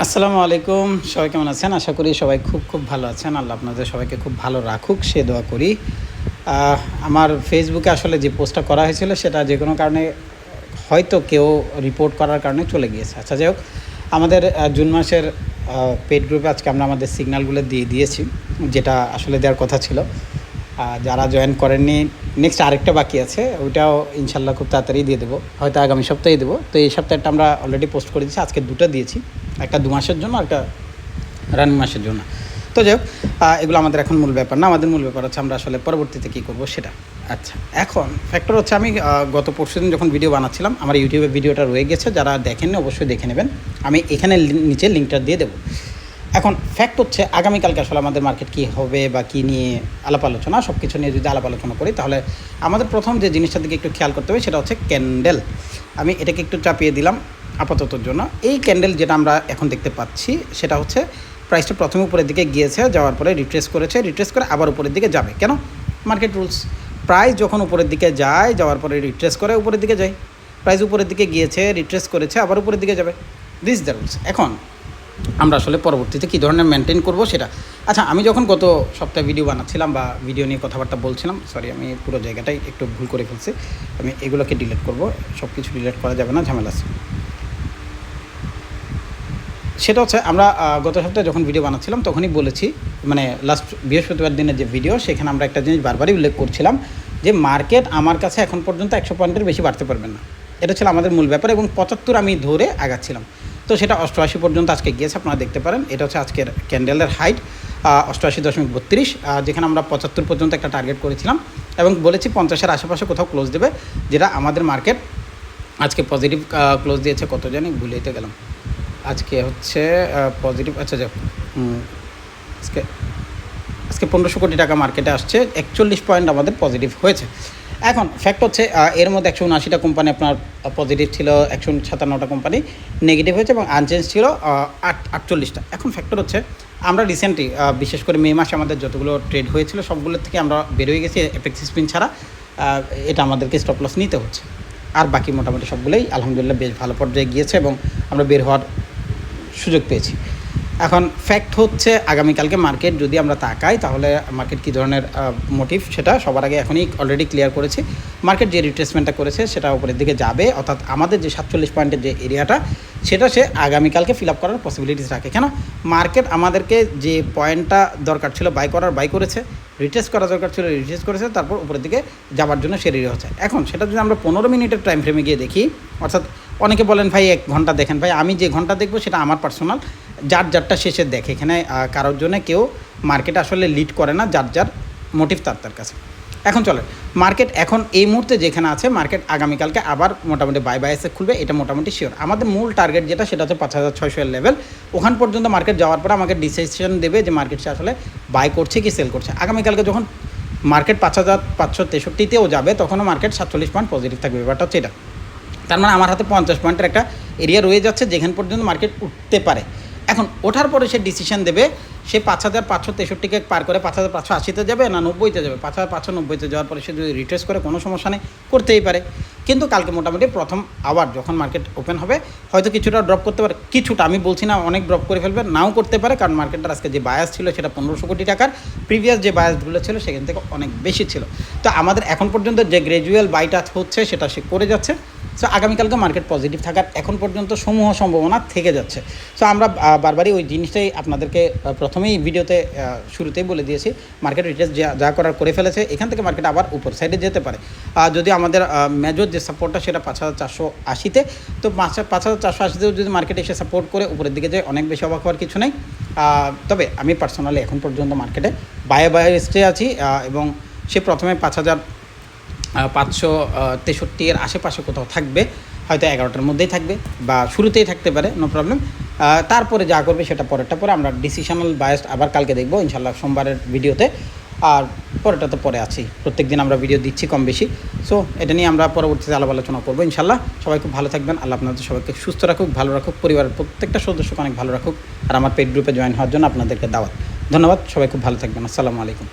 আসসালামু আলাইকুম। সবাই কেমন আছেন? আশা করি সবাই খুব ভালো আছেন। আল্লাহ আপনাদের সবাইকে খুব ভালো রাখুক সে দোয়া করি। আমার ফেসবুকে আসলে যে পোস্টটা করা হয়েছিল সেটা যে কোনো কারণে হয়তো কেউ রিপোর্ট করার কারণে চলে গিয়েছে। আচ্ছা যাই হোক, আমাদের জুন মাসের পেইড গ্রুপে আজকে আমরা আমাদের সিগন্যালগুলো দিয়ে দিয়েছি, যেটা আসলে দেওয়ার কথা ছিল। যারা জয়েন করেননি, নেক্সট আরেকটা বাকি আছে, ওইটাও ইনশাল্লাহ খুব তাড়াতাড়ি দিয়ে দেবো, হয়তো আগামী সপ্তাহে দেবো। তো এই সপ্তাহটা আমরা অলরেডি পোস্ট করে দিয়েছি, আজকে দুটো দিয়েছি, একটা 2 মাসের জন্য, একটা রানিং মাসের জন্য। তো যাই হোক, এগুলো আমাদের এখন মূল ব্যাপার না। আমাদের মূল ব্যাপার হচ্ছে আমরা আসলে পরবর্তীতে কী করবো সেটা। আচ্ছা, এখন ফ্যাক্টর হচ্ছে আমি গত পরশুদিন যখন ভিডিও বানাচ্ছিলাম, আমার ইউটিউবে ভিডিওটা রয়ে গেছে, যারা দেখেননি অবশ্যই দেখে নেবেন। আমি এখানে নিচে লিঙ্কটা দিয়ে দেবো। এখন ফ্যাক্ট হচ্ছে আগামীকালকে আসলে আমাদের মার্কেট কী হবে বা কী নিয়ে আলাপ আলোচনা, সব কিছু নিয়ে যদি আলাপ আলোচনা করি, তাহলে আমাদের প্রথম যে জিনিসটার দিকে একটু খেয়াল করতে হবে সেটা হচ্ছে ক্যান্ডেল। আমি এটাকে একটু চাপিয়ে দিলাম আপাততর জন্য। এই ক্যান্ডেল যেটা আমরা এখন দেখতে পাচ্ছি সেটা হচ্ছে প্রাইসটা প্রথমে উপরের দিকে গিয়েছে, যাওয়ার পরে রিট্রেস করেছে, রিট্রেস করে আবার উপরের দিকে যাবে। কেন? Market rules. প্রাইস যখন উপরের দিকে যায়, যাওয়ার পরে রিট্রেস করে উপরের দিকে যায়। প্রাইস উপরের দিকে গিয়েছে, রিট্রেস করেছে, আবার উপরের দিকে যাবে। This the rules. এখন আমরা আসলে পরবর্তীতে কী ধরনের মেনটেন করব সেটা। আচ্ছা, আমি যখন গত সপ্তাহে ভিডিও বানাচ্ছিলাম বা ভিডিও নিয়ে কথাবার্তা বলছিলাম, সরি আমি পুরো জায়গাটাই একটু ভুল করে ফেলছি, আমি এগুলোকে ডিলিট করব। সব কিছু ডিলিট করা যাবে না, ঝামেলা আছে। সেটা হচ্ছে আমরা গত সপ্তাহে যখন ভিডিও বানাচ্ছিলাম তখনই বলেছি, মানে লাস্ট বৃহস্পতিবার দিনের যে ভিডিও, সেখানে আমরা একটা জিনিস বারবারই উল্লেখ করছিলাম যে মার্কেট আমার কাছে এখন পর্যন্ত 100 পয়েন্টের বেশি বাড়তে পারবে না। এটা ছিল আমাদের মূল ব্যাপার, এবং 75 আমি ধরে আগাচ্ছিলাম। তো সেটা 88 পর্যন্ত আজকে গিয়েছে, আপনারা দেখতে পারেন। এটা হচ্ছে আজকের ক্যান্ডেলের হাইট 88.32, যেখানে আমরা 75 পর্যন্ত একটা টার্গেট করেছিলাম এবং বলেছি 50-এর আশেপাশে কোথাও ক্লোজ দেবে, যেটা আমাদের মার্কেট আজকে পজিটিভ ক্লোজ দিয়েছে। কত জানি ভুলেতে গেলাম, আজকে হচ্ছে পজিটিভ। আচ্ছা যাক, আজকে 1500 কোটি টাকা মার্কেটে আসছে, 41 পয়েন্ট আমাদের পজিটিভ হয়েছে। এখন ফ্যাক্ট হচ্ছে এর মধ্যে 179টা কোম্পানি আপনার পজিটিভ ছিল, 157টা কোম্পানি নেগেটিভ হয়েছে, এবং আনচেঞ্জ ছিল 48টা। এখন ফ্যাক্টর হচ্ছে আমরা রিসেন্টলি বিশেষ করে মে মাসে আমাদের যতগুলো ট্রেড হয়েছিল সবগুলোর থেকে আমরা বেরোয় গেছি এপেক্স স্পিন ছাড়া। এটা আমাদেরকে স্টপ লস নিতে হচ্ছে। আর বাকি মোটামুটি সবগুলোই আলহামদুলিল্লাহ বেশ ভালো পর্যায়ে গিয়েছে এবং আমরা বের হওয়ার সুযোগ পেয়েছি। এখন ফ্যাক্ট হচ্ছে আগামীকালকে মার্কেট যদি আমরা তাকাই, তাহলে মার্কেট কী ধরনের মোটিভ সেটা সবার আগে এখনই অলরেডি ক্লিয়ার করেছি। মার্কেট যে রিট্রেসমেন্টটা করেছে সেটা উপরের দিকে যাবে, অর্থাৎ আমাদের যে 47 পয়েন্টের যে এরিয়াটা সেটা সে আগামীকালকে ফিল আপ করার পসিবিলিটিস রাখে। কেন? মার্কেট আমাদেরকে যে পয়েন্টটা দরকার ছিল বাই করার, বাই করেছে, রিট্রেস করা দরকার ছিল, রিট্রেস করেছে, তারপর উপরের দিকে যাওয়ার জন্য সে রেডি হচ্ছে। এখন সেটা যদি আমরা 15 মিনিটের টাইম ফ্রেমে গিয়ে দেখি, অর্থাৎ অনেকে বলেন ভাই 1 ঘন্টা দেখেন, ভাই আমি যে ঘন্টা দেখবো সেটা আমার পার্সোনাল, যারটা শেষে দেখে। এখানে কারোর জন্য কেউ মার্কেট আসলে লিড করে না, যার মোটিভ তার কাছে। এখন চলে মার্কেট এখন এই মুহূর্তে যেখানে আছে, মার্কেট আগামীকালকে আবার মোটামুটি বাইসে খুলবে, এটা মোটামুটি শিওর। আমাদের মূল টার্গেট যেটা সেটা হচ্ছে 5600 এর লেভেল। ওখান পর্যন্ত মার্কেট যাওয়ার পরে আমাকে ডিসিশন দেবে যে মার্কেট সে আসলে বাই করছে কি সেল করছে। আগামীকালকে যখন মার্কেট 5563-তেও যাবে, তখনও মার্কেট 47 পয়েন্ট পজিটিভ থাকবে। ব্যাপারটা হচ্ছে এটা। তার মানে আমার হাতে 50 পয়েন্টের একটা এরিয়া রয়ে যাচ্ছে, যেখান পর্যন্ত মার্কেট উঠতে পারে। এখন ওঠার পরে সে ডিসিশন দেবে সে 5563-কে পার করে 5580-তে যাবে না 90-তে যাবে। 5590-তে যাওয়ার পরে সে যদি রিট্রেস করে কোনো সমস্যা নেই, করতেই পারে। কিন্তু কালকে মোটামুটি প্রথম আবার যখন মার্কেট ওপেন হবে, হয়তো কিছুটা ড্রপ করতে পারে, কিছুটা, আমি বলছি না অনেক ড্রপ করে ফেলবে, নাও করতে পারে, কারণ মার্কেটটার আজকে যে বায়াস ছিল সেটা 1500 কোটি টাকার, প্রিভিয়াস যে বায়াসগুলো ছিল সেখান থেকে অনেক বেশি ছিল। তো আমাদের এখন পর্যন্ত যে গ্র্যাজুয়াল বাইটা হচ্ছে সেটা সে করে যাচ্ছে। সো আগামীকালকে মার্কেট পজিটিভ থাকার এখন পর্যন্ত সমূহ সম্ভাবনা থেকে যাচ্ছে। সো আমরা বারবারই ওই জিনিসটাই আপনাদেরকে প্রথমেই ভিডিওতে শুরুতেই বলে দিয়েছি, মার্কেট রিটেস যা করার করে ফেলেছে, এখান থেকে মার্কেট আবার উপর সাইডে যেতে পারে। যদি আমাদের মেজর যে সাপোর্টটা সেটা 5480-তে, তো 5480-তেও যদি মার্কেট এসে সাপোর্ট করে উপরের দিকে যায়, অনেক বেশি অবাক হওয়ার কিছু নেই। তবে আমি পার্সোনালি এখন পর্যন্ত মার্কেটে বায়ে স্টে আছি, এবং সে প্রথমে 5563-এর আশেপাশে কোথাও থাকবে, হয়তো 11টার মধ্যেই থাকবে বা শুরুতেই থাকতে পারে, নো প্রবলেম। তারপরে যা করবে সেটা পরেরটা পরে আমরা ডিসিশনাল বায়াস আবার কালকে দেখবো ইনশাল্লাহ সোমবারের ভিডিওতে। আর পরেরটা তো পরে আছি, প্রত্যেক দিন আমরা ভিডিও দিচ্ছি কম বেশি। সো এটা নিয়ে আমরা পরবর্তীতে আলোচনা করবো ইনশাল্লাহ। সবাই খুব ভালো থাকবেন, আল্লাহ আপনাদের সবাইকে সুস্থ রাখুক, ভালো রাখুক, পরিবারের প্রত্যেকটা সদস্যকে অনেক ভালো রাখুক, আর আমার পেইড গ্রুপে জয়েন হওয়ার জন্য আপনাদেরকে দাওয়াত। ধন্যবাদ, সবাই খুব ভালো থাকবেন। আসসালামু আলাইকুম।